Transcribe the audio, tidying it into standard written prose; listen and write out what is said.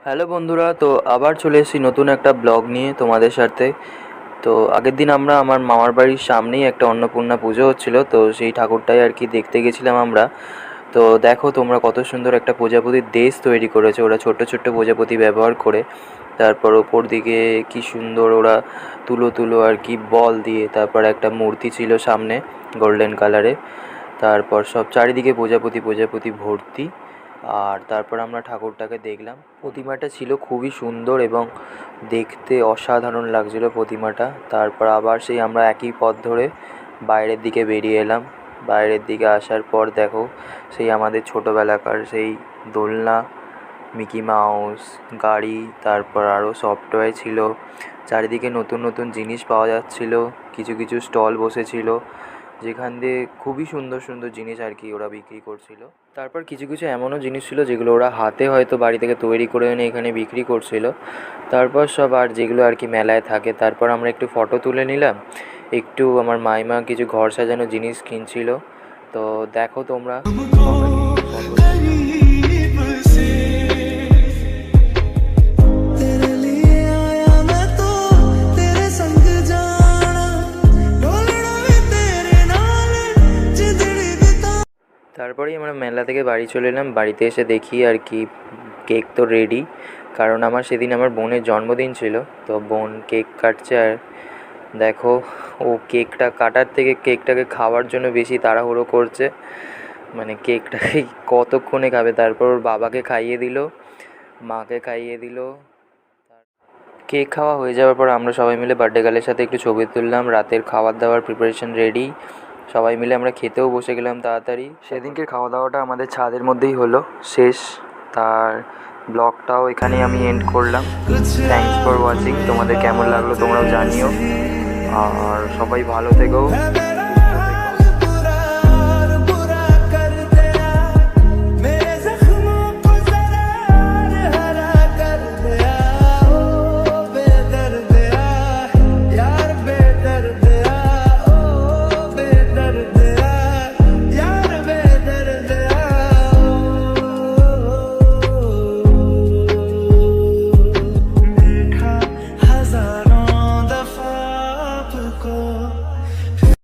Hello বন্ধুরা, তো আবার চলে এসেছি নতুন একটা ব্লগ নিয়ে তোমাদের সাথে। তো আগের দিন আমরা আমার মামার বাড়ির সামনেই একটা অন্নপূর্ণা পুজো হচ্ছিলো, তো সেই ঠাকুরটাই আর কি দেখতে গেছিলাম আমরা। তো দেখো তোমরা কত সুন্দর একটা প্রজাপতির দেশ তৈরি করেছে ওরা, ছোট্ট ছোট্ট প্রজাপতি ব্যবহার করে। তারপর ওপর দিকে কি সুন্দর ওরা তুলো তুলো আর কি বল দিয়ে, তারপর একটা মূর্তি ছিল সামনে গোল্ডেন কালারে। তারপর সব চারিদিকে প্রজাপতি প্রজাপতি ভর্তি। আর তারপর আমরা ঠাকুরটাকে দেখলাম। প্রতিমাটা ছিল খুবই সুন্দর এবং দেখতে অসাধারণ লাগছিল প্রতিমাটা। তারপর আবার সেই আমরা একই পথ ধরে বাইরের দিকে বেরিয়ে এলাম। বাইরের দিকে আসার পর দেখো সেই আমাদের ছোটোবেলাকার সেই দোলনা, মিকি মাউস, গাড়ি, তারপর আরও সফটওয়্যার ছিল। চারিদিকে নতুন নতুন জিনিস পাওয়া যাচ্ছিল, কিছু কিছু স্টল বসেছিল যেখান দিয়ে খুবই সুন্দর সুন্দর জিনিস আর কি ওরা বিক্রি করছিল। তারপর কিছু কিছু এমনও জিনিস ছিল যেগুলো ওরা হাতে হয়তো বাড়ি থেকে তৈরি করে এনে এখানে বিক্রি করছিল। তারপর সব আর যেগুলো আর কি মেলায় থাকে, তারপর আমরা একটু ফটো তুলে নিলাম। একটু আমার মাইমা কিছু ঘর সাজানো জিনিস কিনছিল। তো দেখো তোমরা তারপরেই আমরা মেলা থেকে বাড়ি চলে এলাম। বাড়িতে এসে দেখি আর কি কেক তো রেডি, কারণ আমার সেদিন আমার বোনের জন্মদিন ছিল। তো বোন কেক কাটছে, আর দেখো ও কেকটা কাটার থেকে কেকটাকে খাওয়ার জন্য বেশি তাড়াহুড়ো করছে। মানে কেকটাকে কতক্ষণে খাবে। তারপর ওর বাবাকে খাইয়ে দিল, মাকে খাইয়ে দিল। কেক খাওয়া হয়ে যাওয়ার পর আমরা সবাই মিলে বার্থডে গার্লের সাথে একটু ছবি তুললাম। রাতের খাবার দাবার প্রিপারেশন রেডি, সবাই মিলে আমরা খেতেও বসে গেলাম তাড়াতাড়ি। সেদিনকে খাওয়া দাওয়াটা আমাদের ছাদের মধ্যেই হলো শেষ। তার ব্লগটাও এখানেই আমি এন্ড করলাম। Thanks for watching. তোমাদের কেমন লাগলো তোমরাও জানিও, আর সবাই ভালো থেকো।